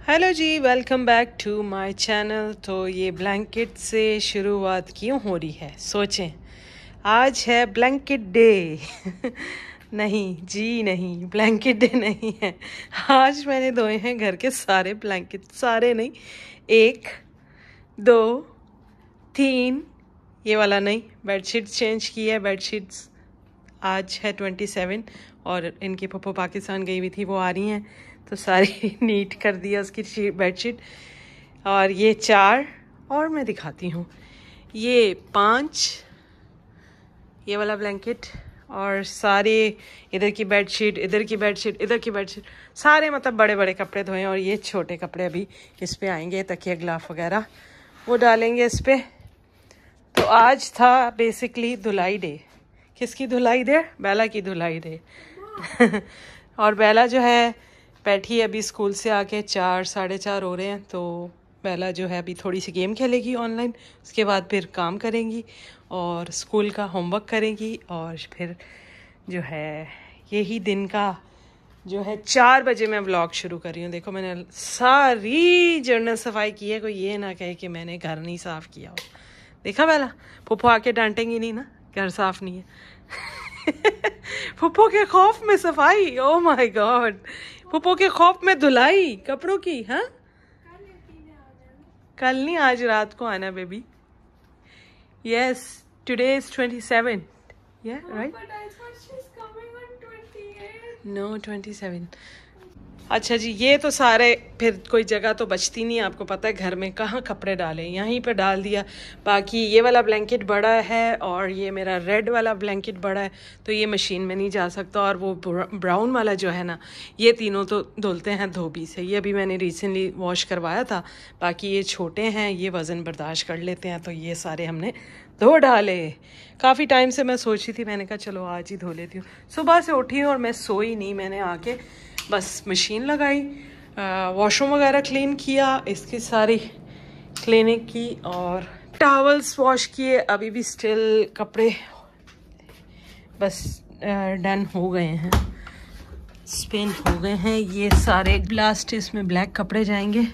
Hello ji, welcome back to my channel. तो ये blanket से शुरुआत क्यों हो रही है सोचें। आज है ब्लैंकेट डे नहीं जी नहीं, ब्लैंकेट डे नहीं है। आज मैंने धोए हैं घर के सारे ब्लैंकेट, सारे नहीं, 1 2 3, ये वाला नहीं। बेडशीट चेंज की है। बेडशीट्स आज है 27 और इनकी पप्पो पाकिस्तान गई हुई थी, वो आ रही हैं तो सारी नीट कर दिया उसकी बेडशीट। और ये 4 और मैं दिखाती हूँ, ये 5, ये वाला ब्लैंकेट और सारे इधर की बेडशीट, इधर की बेडशीट, इधर की बेडशीट, सारे मतलब बड़े बड़े कपड़े धोए। और ये छोटे कपड़े अभी इस पे आएंगे, तकिया गिलाफ वगैरह वो डालेंगे इस पे। तो आज था बेसिकली धुलाई डे। किसकी धुलाई डे? बेला की धुलाई डे और बेला जो है बैठी अभी स्कूल से आके 4 साढ़े 4 हो रहे हैं। तो बेला जो है अभी थोड़ी सी गेम खेलेगी ऑनलाइन, उसके बाद फिर काम करेंगी और स्कूल का होमवर्क करेंगी। और फिर जो है यही दिन का जो है 4 बजे मैं व्लॉग शुरू कर रही हूँ। देखो मैंने सारी जर्नल सफाई की है, कोई ये ना कहे कि मैंने घर नहीं साफ़ किया हो। देखा बेला, पुप्पो आके डांटेंगी नहीं ना, घर साफ नहीं है पुप्पो के खौफ में सफाई, ओ माय गॉड, पुप्पो के खौफ में धुलाई कपड़ों की। हाँ, कल नहीं, आज रात को आना बेबी। यस, टुडे इज 27, या राइट? नो 27। अच्छा जी, ये तो सारे फिर कोई जगह तो बचती नहीं, आपको पता है घर में कहाँ कपड़े डालें, यहीं पे डाल दिया। बाकी ये वाला ब्लैंकेट बड़ा है और ये मेरा रेड वाला ब्लैंकेट बड़ा है, तो ये मशीन में नहीं जा सकता। और वो ब्राउन वाला जो है ना, ये तीनों तो धुलते हैं धोबी से, ये अभी मैंने रिसेंटली वॉश करवाया था। बाकी ये छोटे हैं, ये वज़न बर्दाश्त कर लेते हैं, तो ये सारे हमने धो डाले। काफ़ी टाइम से मैं सोची थी, मैंने कहा चलो आज ही धो लेती हूँ। सुबह से उठी और मैं सोई नहीं, मैंने आके बस मशीन लगाई, वॉशरूम वगैरह क्लीन किया, इसकी सारी क्लीनिंग की और टॉवल्स वॉश किए। अभी भी स्टिल कपड़े बस डन हो गए हैं, स्पिन हो गए हैं। ये सारे ब्लास्ट इसमें ब्लैक कपड़े जाएंगे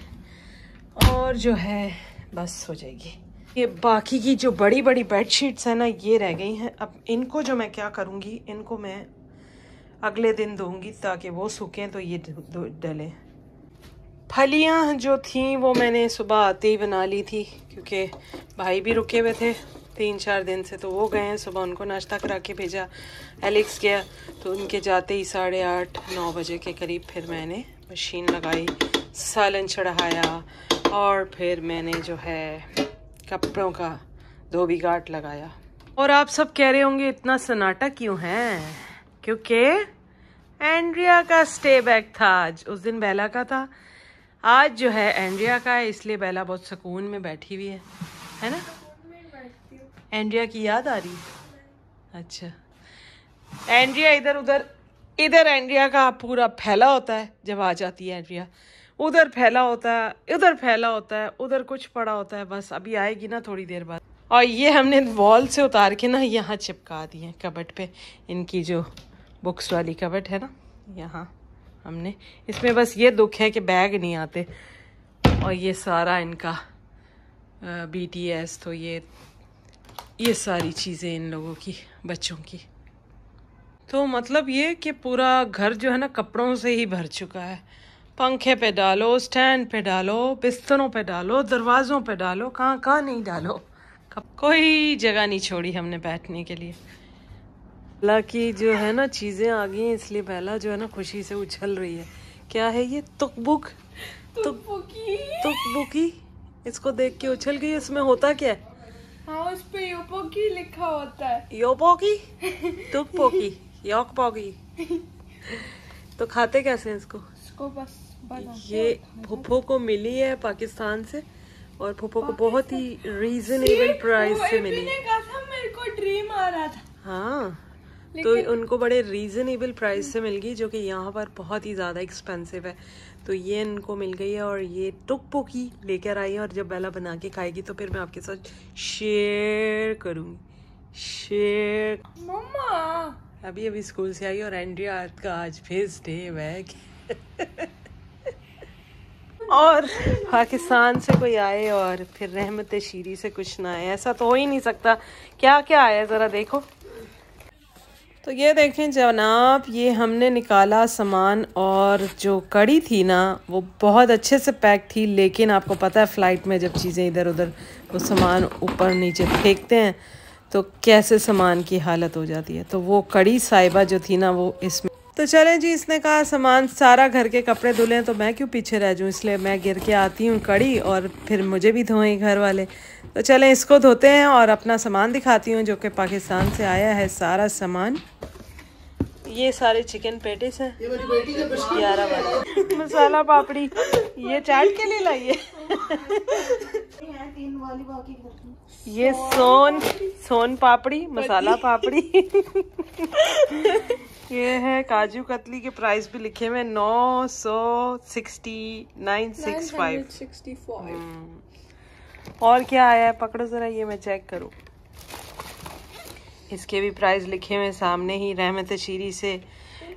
और जो है बस हो जाएगी। ये बाकी की जो बड़ी बड़ी बेडशीट्स हैं ना, ये रह गई हैं। अब इनको जो मैं क्या करूँगी, इनको मैं अगले दिन दूंगी ताकि वो सूखें तो ये डलें। फलियाँ जो थी वो मैंने सुबह आते ही बना ली थी, क्योंकि भाई भी रुके हुए थे 3-4 दिन से, तो वो गए हैं। सुबह उनको नाश्ता करा के भेजा, एलेक्स गया, तो उनके जाते ही 8:30-9 बजे के करीब फिर मैंने मशीन लगाई, सालन चढ़ाया और फिर मैंने जो है कपड़ों का धोबी घाट लगाया। और आप सब कह रहे होंगे इतना सन्नाटा क्यों है, क्योंकि एंड्रिया का स्टे बैक था आज। उस दिन बेला का था, आज जो है एंड्रिया का है, इसलिए बेला बहुत सुकून में बैठी हुई है ना? एंड्रिया की याद आ रही है? अच्छा, एंड्रिया इधर उधर, इधर एंड्रिया का पूरा फैला होता है जब आ जाती है एंड्रिया, उधर फैला होता है, इधर फैला होता है, उधर कुछ पड़ा होता है। बस अभी आएगी ना थोड़ी देर बाद। और ये हमने वॉल से उतार के ना यहाँ चिपका दी है कबर्ड पे, इनकी जो बुक्स वाली कबर्ड है ना, यहाँ हमने, इसमें बस ये दुख है कि बैग नहीं आते। और ये सारा इनका BTS, तो ये सारी चीज़ें इन लोगों की, बच्चों की। तो मतलब ये कि पूरा घर जो है ना कपड़ों से ही भर चुका है। पंखे पे डालो, स्टैंड पे डालो, बिस्तरों पे डालो, दरवाज़ों पे डालो, कहाँ कहाँ नहीं डालो, कोई जगह नहीं छोड़ी हमने बैठने के लिए। बेला की जो है ना चीज़ें आ गई हैं, इसलिए बेला जो है ना खुशी से उछल रही है। क्या है ये? तुकबुक, तुकबुकी, इसको देख के उछल गई। इसमें होता क्या है? हाँ, उस पे योपोकी लिखा होता है। योपोकी, तुकपोकी, योकपोकी। तो खाते कैसे हैं इसको? बस ये फुफ्फो को मिली है पाकिस्तान से, और फुफ्फो को बहुत ही रीजनेबल प्राइस से मिली। मेरे को ड्रीम आ रहा था। हाँ, तो उनको बड़े रीजनेबल प्राइस से मिल गई, जो कि यहाँ पर बहुत ही ज़्यादा एक्सपेंसिव है। तो ये इनको मिल गई है और ये टुकपोकी लेकर आई है। और जब बेला बना के खाएगी तो फिर मैं आपके साथ शेयर करूँगी। शेयर मम्मा अभी स्कूल से आई और एंड्रिया का आज फेस डे बैग और पाकिस्तान से कोई आए और फिर रहमत शीरी से कुछ ना आए, ऐसा तो हो ही नहीं सकता। क्या क्या आया ज़रा देखो। तो ये देखें जनाब, ये हमने निकाला सामान, और जो कड़ी थी ना वो बहुत अच्छे से पैक थी, लेकिन आपको पता है फ़्लाइट में जब चीज़ें इधर उधर वो सामान ऊपर नीचे फेंकते हैं तो कैसे सामान की हालत हो जाती है। तो वो कड़ी साहिबा जो थी ना वो इसमें, तो चलें जी, इसने कहा सामान सारा घर के कपड़े धुलें तो मैं क्यों पीछे रह जाऊँ, इसलिए मैं गिर के आती हूँ कड़ी और फिर मुझे भी धोएं घर वाले। तो चलें इसको धोते हैं और अपना सामान दिखाती हूँ जो कि पाकिस्तान से आया है सारा सामान। ये सारे चिकन पेटिस हैं, 11 वाला मसाला पापड़ी, ये चाट के लिए लाइए। ये सोन पापड़ी, मसाला पापड़ी। ये है काजू कतली के प्राइस भी लिखे हुए 969.65। और क्या आया है पकड़ो जरा, ये मैं चेक करूँ। इसके भी प्राइस लिखे हुए सामने ही, रहमत शीरी से।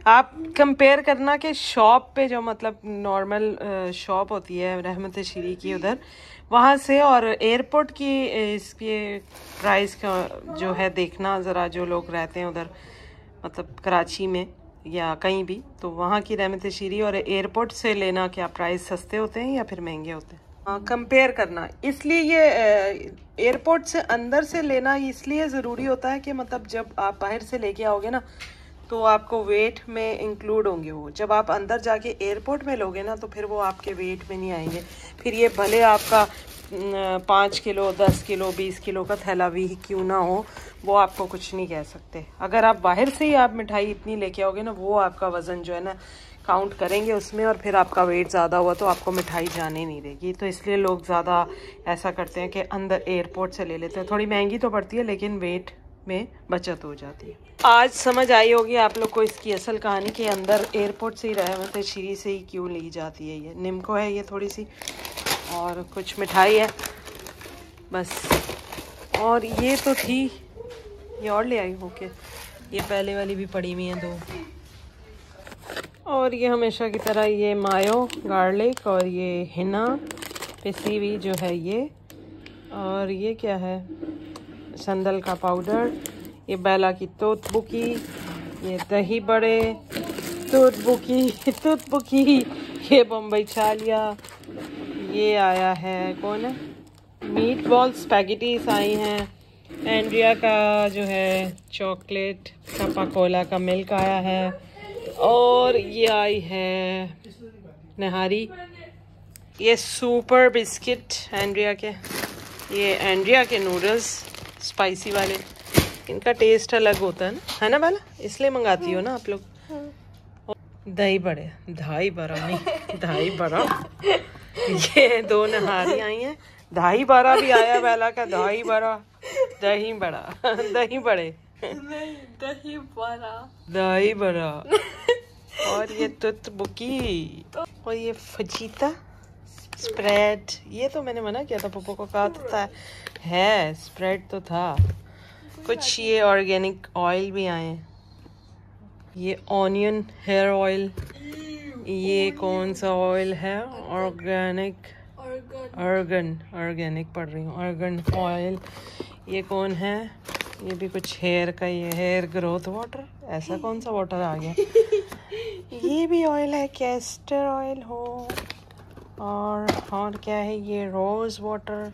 आप कंपेयर करना कि शॉप पे जो मतलब नॉर्मल शॉप होती है रहमत शीरी की उधर, वहाँ से, और एयरपोर्ट की इसके प्राइस का जो है देखना ज़रा, जो लोग रहते हैं उधर मतलब कराची में या कहीं भी, तो वहाँ की रहमत शीरी और एयरपोर्ट से लेना क्या प्राइस सस्ते होते हैं या फिर महंगे होते हैं, कंपेयर करना। इसलिए ये एयरपोर्ट से अंदर से लेना इसलिए ज़रूरी होता है कि मतलब जब आप बाहर से लेके आओगे ना तो आपको वेट में इंक्लूड होंगे वो, जब आप अंदर जाके एयरपोर्ट में लोगे ना तो फिर वो आपके वेट में नहीं आएंगे। फिर ये भले आपका 5 किलो 10 किलो 20 किलो का थैला भी क्यों ना हो, वो आपको कुछ नहीं कह सकते। अगर आप बाहर से ही आप मिठाई इतनी लेके आओगे ना, वो आपका वज़न जो है ना काउंट करेंगे उसमें, और फिर आपका वेट ज़्यादा हुआ तो आपको मिठाई जाने नहीं देगी। तो इसलिए लोग ज़्यादा ऐसा करते हैं कि अंदर एयरपोर्ट से ले लेते हैं। थोड़ी महंगी तो पड़ती है लेकिन वेट में बचत हो जाती है। आज समझ आई होगी आप लोग को इसकी असल कहानी कि अंदर एयरपोर्ट से ही रहमत शीरी से ही क्यों ली जाती है। ये निम्को है ये थोड़ी सी, और कुछ मिठाई है बस। और ये तो थी, ये और ले आई हो के, ये पहले वाली भी पड़ी हुई हैं 2। और ये हमेशा की तरह ये मायो गार्लिक, और ये हिना पिसी हुई जो है ये, और ये क्या है संदल का पाउडर, ये बेला की तोत बुकी, ये दही बड़े, तोत बुकी, ये बम्बई छालिया, ये आया है कौन है मीट बॉल स्पैगेटीज आई हैं, एंड्रिया का जो है चॉकलेट कोका-कोला का मिल्क आया है, और ये आई है नहारी, ये सुपर बिस्किट एंड्रिया के, ये एंड्रिया के नूडल्स स्पाइसी वाले, इनका टेस्ट अलग होता है ना वाला, इसलिए मंगाती हो ना आप लोग। दही बड़े, धाई बड़ा नहीं धाई बड़ा, ये 2 नहारी आई हैं, दही बड़ा भी आया बेला का, दही बड़ा दही बड़ा दही बड़े दही बड़ा, और ये तुत बुकी, और ये फजीता स्प्रेड, ये तो मैंने मना किया था पप्पो को, कहा था है स्प्रेड तो था कुछ। ये ऑर्गेनिक ऑयल भी आए, ये ऑनियन हेयर ऑयल, ये कौन सा ऑयल है ऑर्गेनिक ऑर्गेनिक पढ़ रही हूँ, ऑर्गन ऑयल। ये कौन है, ये भी कुछ हेयर का, ये हेयर ग्रोथ वाटर, ऐसा कौन सा वाटर आ गया। ये भी ऑयल है, कैस्टर ऑयल हो, और क्या है ये रोज़ वाटर,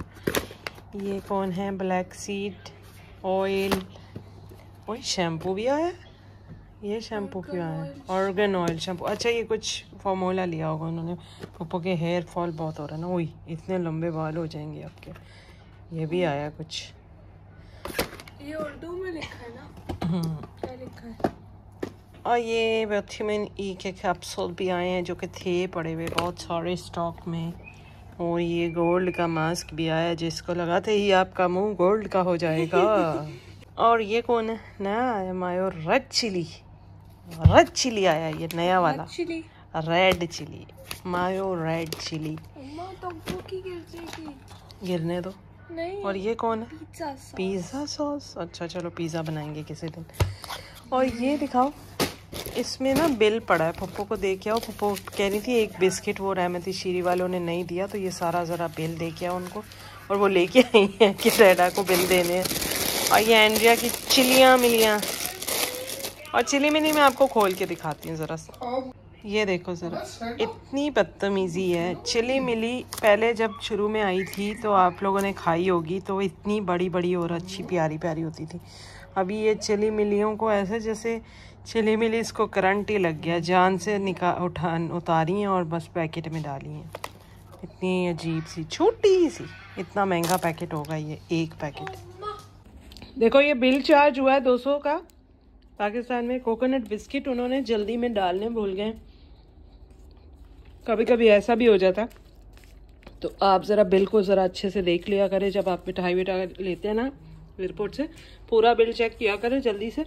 ये कौन है ब्लैक सीड ऑयल, और शैम्पू भी आया, ये शैम्पू क्यों आया, ऑर्गन ऑयल शैम्पू। अच्छा ये कुछ फॉर्मूला लिया होगा उन्होंने, पप्पो के हेयर फॉल बहुत हो रहा है ना, वही इतने लंबे बाल हो जाएंगे आपके। ये भी आया कुछ, ये उर्दू में लिखा है ना, क्या लिखा है। और ये विटामिन ई के कैप्सूल भी आए हैं जो कि थे पड़े हुए बहुत सारे स्टॉक में, और ये गोल्ड का मास्क भी आया जिसको लगाते ही आपका मुंह गोल्ड का हो जाएगा। और ये कौन है नया आया, मायो रेड चिली आया, ये नया वाला रेड चिली, मायो रेड चिली। गिरने दो नहीं। और ये कौन है, पिज़्ज़ा सॉस। अच्छा चलो पिज़्ज़ा बनाएंगे किसी दिन। और ये दिखाओ, इसमें ना बिल पड़ा है, पप्पो को दे के आओ। पप्पो कह रही थी एक बिस्किट वो रहमती शीरी वालों ने नहीं दिया, तो ये सारा ज़रा बिल दे के आओ उनको। और वो लेके आई हैं कि रेडा को बिल देने हैं। और ये एंड्रिया की चिलियाँ मिलियाँ, और चिली मिली मैं आपको खोल के दिखाती हूँ ज़रा सा। ये देखो ज़रा, इतनी बदतमीज़ी है। चिली मिली पहले जब शुरू में आई थी तो आप लोगों ने खाई होगी, तो इतनी बड़ी बड़ी और अच्छी प्यारी प्यारी होती थी। अभी ये चिली मिलियों को ऐसे जैसे चिली मिली इसको करंट ही लग गया, जान से उतारी हैं और बस पैकेट में डाली हैं। इतनी अजीब सी छोटी सी, इतना महंगा पैकेट होगा ये एक पैकेट। देखो ये बिल चार्ज हुआ है 200 का पाकिस्तान में। कोकोनट बिस्किट उन्होंने जल्दी में डालने भूल गए। कभी कभी ऐसा भी हो जाता, तो आप ज़रा बिल को ज़रा अच्छे से देख लिया करें जब आप मिठाई विठाई लेते हैं ना एयरपोर्ट से। पूरा बिल चेक किया करें जल्दी से,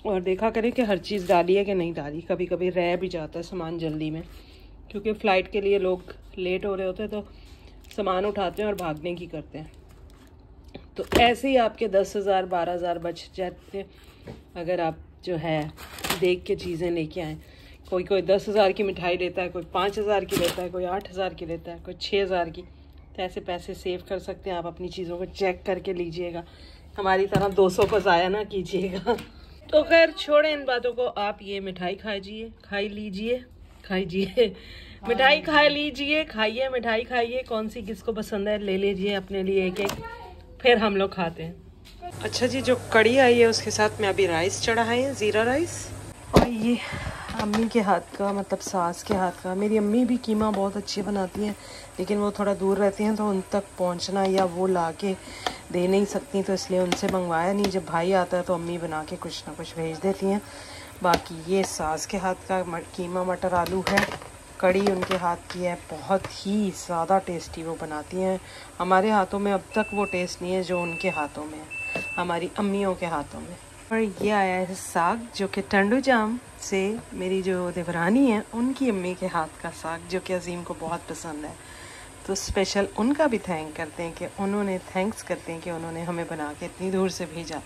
और देखा करें कि हर चीज़ डाली है कि नहीं डाली। कभी कभी रह भी जाता है सामान जल्दी में, क्योंकि फ़्लाइट के लिए लोग लेट हो रहे होते हैं तो सामान उठाते हैं और भागने की करते हैं। तो ऐसे ही आपके 10,000 12,000 बच जाते अगर आप जो है देख के चीज़ें लेके आएँ। कोई 10,000 की मिठाई लेता है, कोई 5,000 की लेता है, कोई 8,000 की लेता है, कोई 6,000 की। तो ऐसे पैसे सेव कर सकते हैं आप। अपनी चीज़ों को चेक करके लीजिएगा, हमारी तरह 200 को ज़ाया ना कीजिएगा। तो खैर छोड़ें इन बातों को, आप ये मिठाई खाइए, मिठाई खा लीजिए, खाइए मिठाई खाइए। कौन सी किसको पसंद है ले लीजिए अपने लिए एक एक, फिर हम लोग खाते हैं। अच्छा जी, जो कड़ी आई है उसके साथ में अभी राइस चढ़ाए हैं, ज़ीरा राइस। और ये अम्मी के हाथ का, मतलब सास के हाथ का। मेरी अम्मी भी कीमा बहुत अच्छी बनाती हैं, लेकिन वो थोड़ा दूर रहती हैं तो उन तक पहुंचना या वो ला के दे नहीं सकती, तो इसलिए उनसे मंगवाया नहीं। जब भाई आता है तो अम्मी बना के कुछ ना कुछ भेज देती हैं। बाकी ये सास के हाथ का कीमा मटर आलू है। कड़ी उनके हाथ की है, बहुत ही ज़्यादा टेस्टी वो बनाती हैं। हमारे हाथों में अब तक वो टेस्ट नहीं है जो उनके हाथों में है, हमारी अम्मियों के हाथों में। और ये आया है साग, जो कि टंडू जाम से मेरी जो देवरानी है उनकी अम्मी के हाथ का साग, जो कि अजीम को बहुत पसंद है। तो स्पेशल उनका भी थैंक्स करते हैं कि उन्होंने हमें बना के इतनी दूर से भेजा।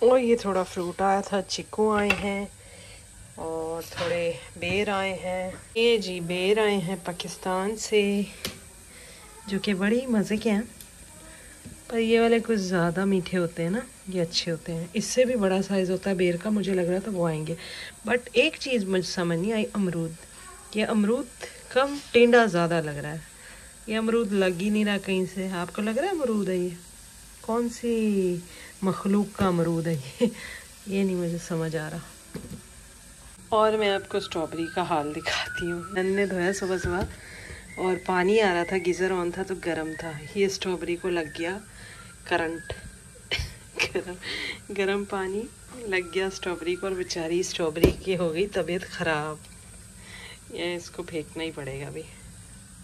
और ये थोड़ा फ्रूट आया था, चिक्कू आए हैं और थोड़े बेर आए हैं। ये जी बेर आए हैं पाकिस्तान से, जो कि बड़ी मज़े के हैं, पर ये वाले कुछ ज़्यादा मीठे होते हैं ना, ये अच्छे होते हैं। इससे भी बड़ा साइज़ होता है बेर का, मुझे लग रहा था वो आएंगे। बट एक चीज़ मुझे समझ नहीं आई, अमरूद। ये अमरूद कम टेंडा ज़्यादा लग रहा है, ये अमरूद लग ही नहीं रहा कहीं से। आपको लग रहा है अमरूद है? ये कौन सी मखलूक का अमरूद है ये नहीं मुझे समझ आ रहा। और मैं आपको स्ट्रॉबेरी का हाल दिखाती हूँ। मैंने धोया सुबह सुबह और पानी आ रहा था, गीज़र ऑन था तो गर्म था। ये स्ट्रॉबेरी को लग गया करंट गरम पानी लग गया स्ट्रॉबेरी को, और बेचारी स्ट्रॉबेरी की हो गई तबीयत ख़राब। ये इसको फेंकना ही पड़ेगा अभी।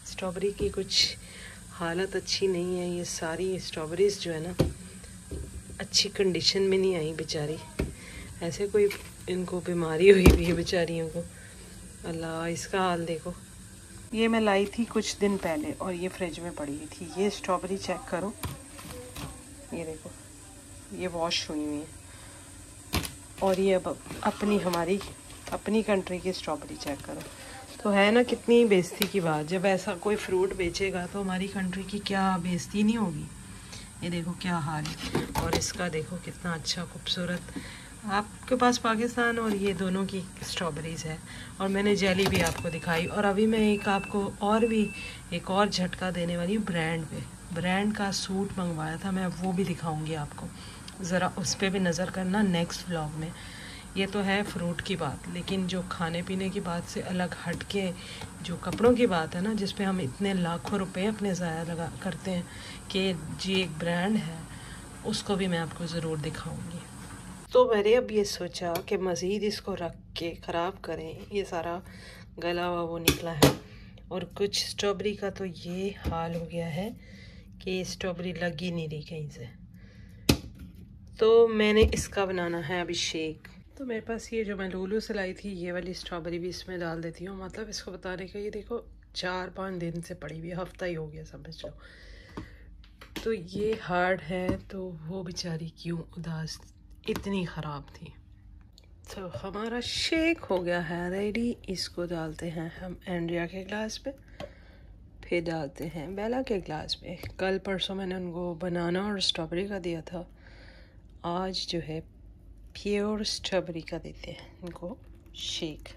स्ट्रॉबेरी की कुछ हालत अच्छी नहीं है। ये सारी स्ट्रॉबेरीज़ जो है ना अच्छी कंडीशन में नहीं आई बेचारी। ऐसे कोई इनको बीमारी हुई हुई है बेचारियों को। अल्लाह, इसका हाल देखो। ये मैं लाई थी कुछ दिन पहले और ये फ्रिज में पड़ी हुई थी। ये स्ट्रॉबेरी चेक करो, ये देखो, ये वॉश हुई हुई है। और ये अब हमारी अपनी कंट्री की स्ट्रॉबेरी चेक करो। तो है ना कितनी बेइज्जती की बात, जब ऐसा कोई फ्रूट बेचेगा तो हमारी कंट्री की क्या बेइज्जती नहीं होगी। ये देखो क्या हाल है। और इसका देखो कितना अच्छा खूबसूरत, आपके पास पाकिस्तान और ये दोनों की स्ट्रॉबेरीज़ है। और मैंने जेली भी आपको दिखाई। और अभी मैं एक और झटका देने वाली हूँ ब्रांड का सूट मंगवाया था मैं, वो भी दिखाऊंगी आपको। ज़रा उस पर भी नज़र करना नेक्स्ट व्लॉग में। ये तो है फ्रूट की बात, लेकिन जो खाने पीने की बात से अलग हट के जो कपड़ों की बात है ना, जिस पे हम इतने लाखों रुपए अपने ज़ाया लगा करते हैं कि जी एक ब्रांड है, उसको भी मैं आपको ज़रूर दिखाऊंगी। तो मैंने अब ये सोचा कि मज़ीद इसको रख के ख़राब करें। ये सारा गला हुआ वो निकला है, और कुछ स्ट्रॉबेरी का तो ये हाल हो गया है कि स्ट्रॉबेरी लग ही नहीं रही कहीं से। तो मैंने इसका बनाना है अभी शेक। तो मेरे पास ये जो मैं लूलू से लाई थी, ये वाली स्ट्रॉबेरी भी इसमें डाल देती हूँ। मतलब इसको बताने का, ये देखो 4-5 दिन से पड़ी हुई, हफ्ता ही हो गया समझ लो। तो ये हार्ड है, तो वो बेचारी क्यों उदास, इतनी ख़राब थी। तो हमारा शेक हो गया है रेडी। इसको डालते हैं हम एंड्रिया के ग्लास पे, फिर डालते हैं बेला के ग्लास पे। कल परसों मैंने उनको बनाना और स्ट्रॉबेरी का दिया था, आज जो है प्योर स्ट्रॉबेरी का देते हैं इनको शेक,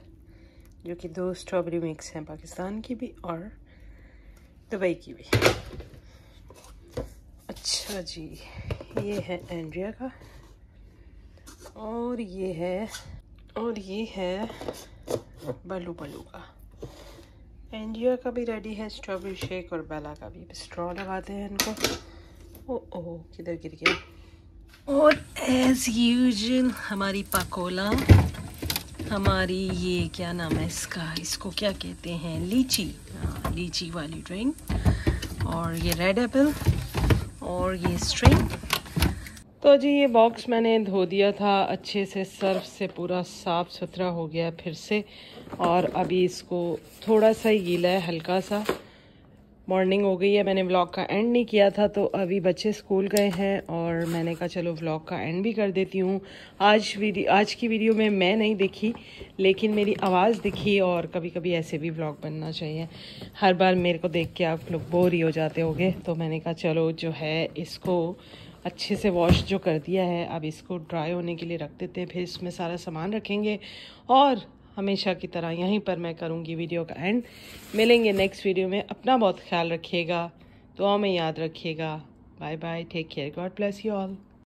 जो कि 2 स्ट्रॉबेरी मिक्स हैं, पाकिस्तान की भी और दुबई की भी। अच्छा जी, ये है एंड्रिया का और ये है बल्लू का। एंड्रिया का भी रेडी है स्ट्रॉबेरी शेक और बेला का भी। स्ट्रॉ लगाते हैं इनको। ओ किधर गिर गया। और एज यूजुअल हमारी पकोला, हमारी ये क्या नाम है इसका, इसको क्या कहते हैं, लीची, लीची वाली ड्रिंक। और ये रेड एप्पल और ये स्ट्रिंग। तो जी ये बॉक्स मैंने धो दिया था अच्छे से, सर्फ से पूरा साफ़ सुथरा हो गया फिर से। और अभी इसको थोड़ा सा ही गीला है, हल्का सा। मॉर्निंग हो गई है, मैंने व्लॉग का एंड नहीं किया था, तो अभी बच्चे स्कूल गए हैं और मैंने कहा चलो व्लॉग का एंड भी कर देती हूँ। आज की वीडियो में मैं नहीं दिखी, लेकिन मेरी आवाज़ दिखी। और कभी कभी ऐसे भी व्लॉग बनना चाहिए, हर बार मेरे को देख के आप लोग बोर ही हो जाते होगे। तो मैंने कहा चलो जो है इसको अच्छे से वॉश जो कर दिया है, अब इसको ड्राई होने के लिए रख देते हैं, फिर इसमें सारा सामान रखेंगे। और हमेशा की तरह यहीं पर मैं करूँगी वीडियो का एंड। मिलेंगे नेक्स्ट वीडियो में। अपना बहुत ख्याल रखिएगा, दुआ में याद रखिएगा। Bye bye, take care, God bless you all.